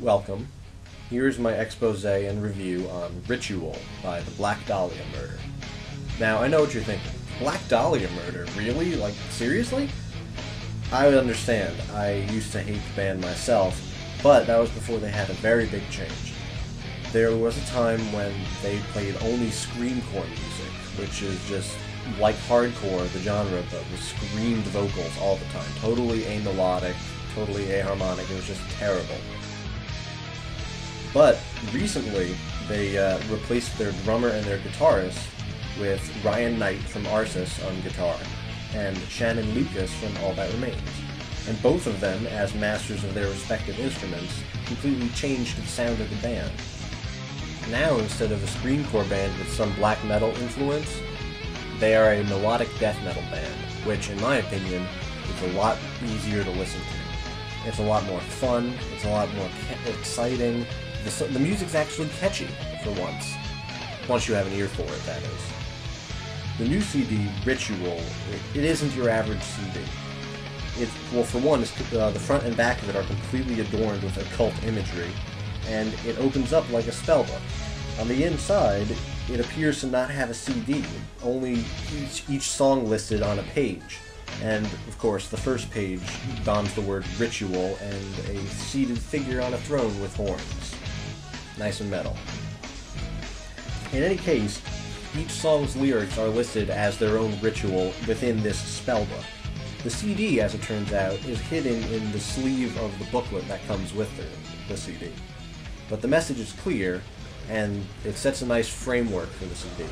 Welcome. Here's my expose and review on Ritual by the Black Dahlia Murder. Now, I know what you're thinking. Black Dahlia Murder? Really? Like, seriously? I would understand. I used to hate the band myself, but that was before they had a very big change. There was a time when they played only screamcore music, which is just like hardcore, the genre, but with screamed vocals all the time. Totally amelodic, totally aharmonic. It was just terrible. But recently, they replaced their drummer and their guitarist with Ryan Knight from Arsis on guitar, and Shannon Lucas from All That Remains. And both of them, as masters of their respective instruments, completely changed the sound of the band. Now, instead of a screamcore band with some black metal influence, they are a melodic death metal band, which, in my opinion, is a lot easier to listen to. It's a lot more fun, it's a lot more exciting. The music's actually catchy, for once you have an ear for it, that is. The new CD, Ritual, it isn't your average CD. Well, for one, the front and back of it are completely adorned with occult imagery, and it opens up like a spellbook. On the inside, it appears to not have a CD, only each song listed on a page. And, of course, the first page dons the word Ritual and a seated figure on a throne with horns. Nice and metal. In any case, each song's lyrics are listed as their own ritual within this spellbook. The CD, as it turns out, is hidden in the sleeve of the booklet that comes with the CD. But the message is clear, and it sets a nice framework for the CD.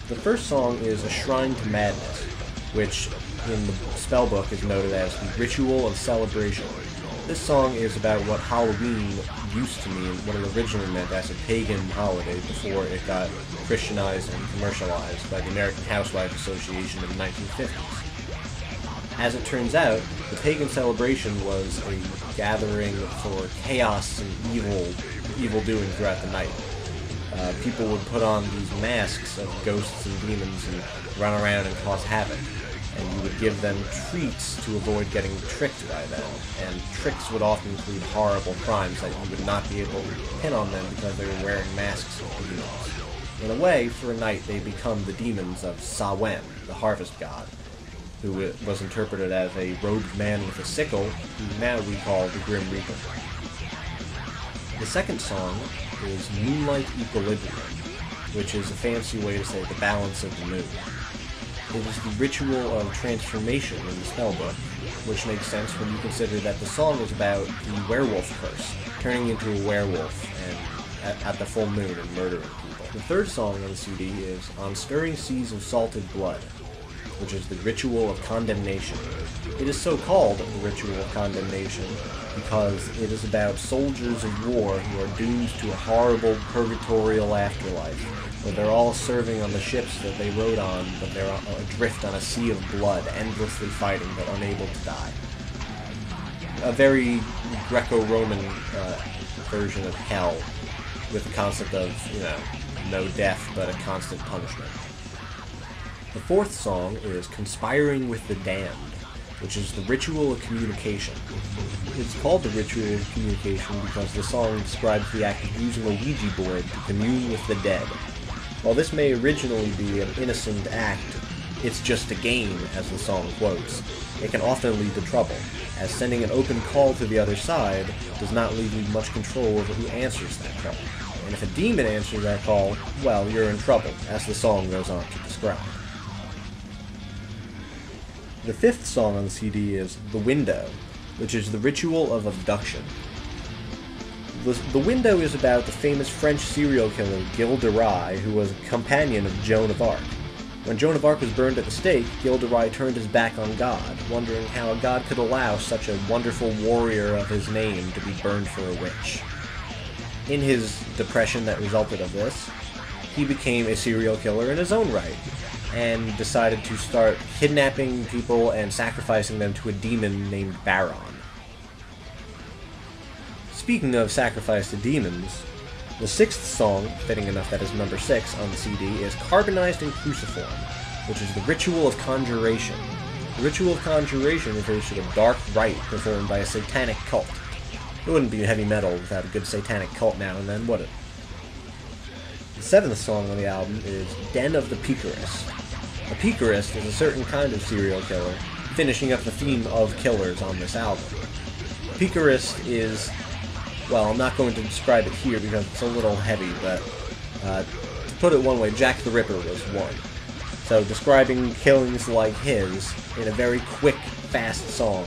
The first song is A Shrine to Madness, which in the spellbook is noted as the Ritual of Celebration. This song is about what Halloween used to mean, what it originally meant as a pagan holiday before it got Christianized and commercialized by the American Housewives Association in the 1950s. As it turns out, the pagan celebration was a gathering for chaos and evil doing throughout the night. People would put on these masks of ghosts and demons and run around and cause havoc. And you would give them treats to avoid getting tricked by them, and tricks would often include horrible crimes that you would not be able to pin on them because they were wearing masks of demons. In a way, for a night, they become the demons of Samhain, the harvest god, who was interpreted as a robed man with a sickle, who now we call the Grim Reaper. The second song is Moonlight Equilibrium, which is a fancy way to say the balance of the moon. It is the ritual of transformation in the spellbook, which makes sense when you consider that the song is about the werewolf curse, turning into a werewolf and at the full moon and murdering people. The third song on the CD is On Stirring Seas of Salted Blood, which is the Ritual of Condemnation. It is so called the Ritual of Condemnation because it is about soldiers of war who are doomed to a horrible purgatorial afterlife, where they're all serving on the ships that they rode on, but they're adrift on a sea of blood, endlessly fighting but unable to die. A very Greco-Roman version of hell, with the concept of, no death but a constant punishment. The fourth song is Conspiring with the Damned, which is the Ritual of Communication. It's called the Ritual of Communication because the song describes the act of using a Ouija board to commune with the dead. While this may originally be an innocent act, it's just a game, as the song quotes. It can often lead to trouble, as sending an open call to the other side does not leave you much control over who answers that call. And if a demon answers that call, well, you're in trouble, as the song goes on to describe. The fifth song on the CD is The Window, which is the Ritual of Abduction. The Window is about the famous French serial killer Gilles de Rais, who was a companion of Joan of Arc. When Joan of Arc was burned at the stake, Gilles de Rais turned his back on God, wondering how a god could allow such a wonderful warrior of his name to be burned for a witch. In his depression that resulted of this, he became a serial killer in his own right, and decided to start kidnapping people and sacrificing them to a demon named Baron. Speaking of sacrifice to demons, the sixth song, fitting enough that is number 6 on the CD, is Carbonized and Cruciform, which is the Ritual of Conjuration. The Ritual of Conjuration refers to the dark rite performed by a satanic cult. It wouldn't be heavy metal without a good satanic cult now and then, would it? The 7th song on the album is Den of the Peakerist. A Peakerist is a certain kind of serial killer, finishing up the theme of killers on this album. A Peakerist is, well, I'm not going to describe it here because it's a little heavy, but to put it one way, Jack the Ripper was one. So describing killings like his in a very quick, fast song.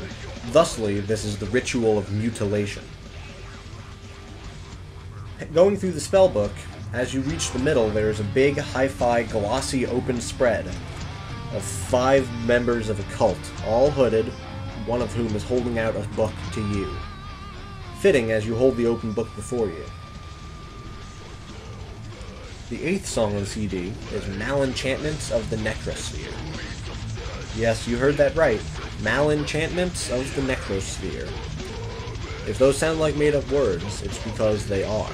Thusly, this is the ritual of mutilation. Going through the spellbook, as you reach the middle, there is a big, hi-fi, glossy, open spread of 5 members of a cult, all hooded, one of whom is holding out a book to you. Fitting as you hold the open book before you. The 8th song on the CD is Malenchantments of the Necrosphere. Yes, you heard that right. Malenchantments of the Necrosphere. If those sound like made-up words, it's because they are.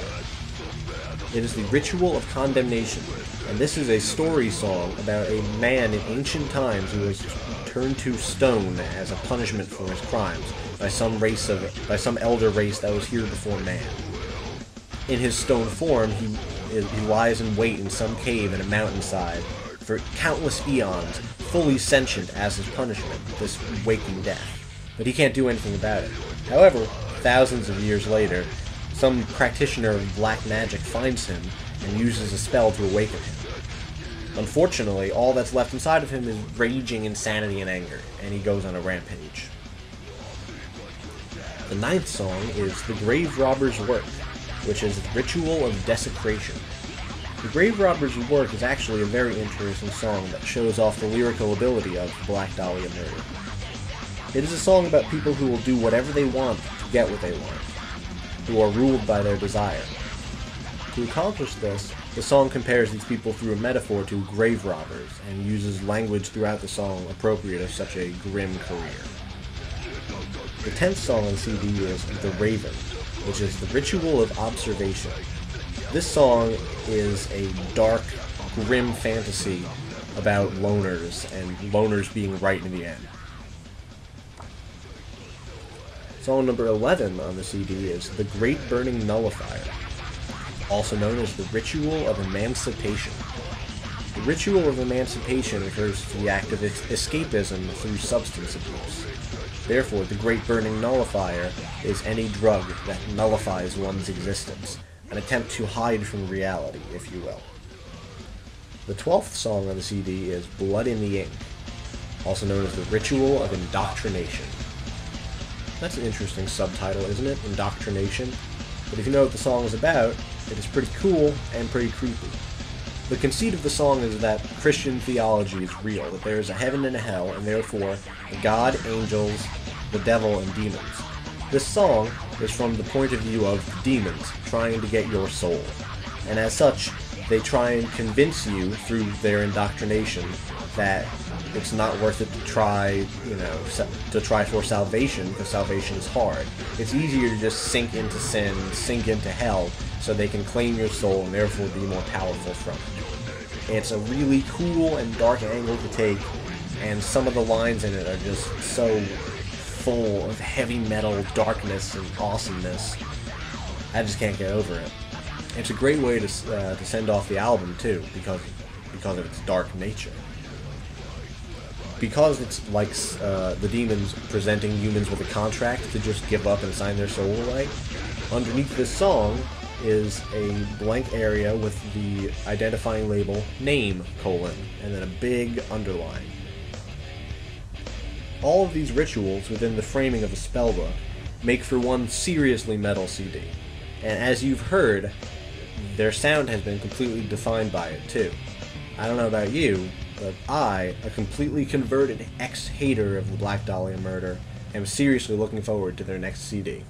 It is the ritual of condemnation, and this is a story song about a man in ancient times who was turned to stone as a punishment for his crimes by some elder race that was here before man. In his stone form, he lies in wait in some cave in a mountainside for countless eons, fully sentient as his punishment, this waking death. But he can't do anything about it. However, thousands of years later, some practitioner of black magic finds him and uses a spell to awaken him. Unfortunately, all that's left inside of him is raging insanity and anger, and he goes on a rampage. The 9th song is The Grave Robber's Work, which is Ritual of Desecration. The Grave Robber's Work is actually a very interesting song that shows off the lyrical ability of Black Dahlia Murder. It is a song about people who will do whatever they want to get what they want, who are ruled by their desire. To accomplish this, the song compares these people through a metaphor to grave robbers, and uses language throughout the song appropriate of such a grim career. The 10th song on the CD is The Raven, which is the Ritual of Observation. This song is a dark, grim fantasy about loners, and loners being right in the end. Song number 11 on the CD is The Great Burning Nullifier, also known as the Ritual of Emancipation. The Ritual of Emancipation refers to the act of escapism through substance abuse. Therefore, the Great Burning Nullifier is any drug that nullifies one's existence, an attempt to hide from reality, if you will. The 12th song on the CD is Blood in the Ink, also known as the Ritual of Indoctrination. That's an interesting subtitle, isn't it? Indoctrination. But if you know what the song is about, it is pretty cool and pretty creepy. The conceit of the song is that Christian theology is real, that there is a heaven and a hell, and therefore a God, angels, the devil, and demons. This song is from the point of view of the demons trying to get your soul, and as such, they try and convince you through their indoctrination that it's not worth it to try, to try for salvation, because salvation is hard. It's easier to just sink into sin, sink into hell, so they can claim your soul and therefore be more powerful from it. It's a really cool and dark angle to take, and some of the lines in it are just so full of heavy metal darkness and awesomeness. I just can't get over it. It's a great way to send off the album too, because of its dark nature. Because it's like the demons presenting humans with a contract to just give up and sign their soul away, underneath this song is a blank area with the identifying label name, and then a big underline. All of these rituals within the framing of a spellbook make for one seriously metal CD, and as you've heard, their sound has been completely defined by it too. I don't know about you, but I, a completely converted ex-hater of the Black Dahlia Murder, am seriously looking forward to their next CD.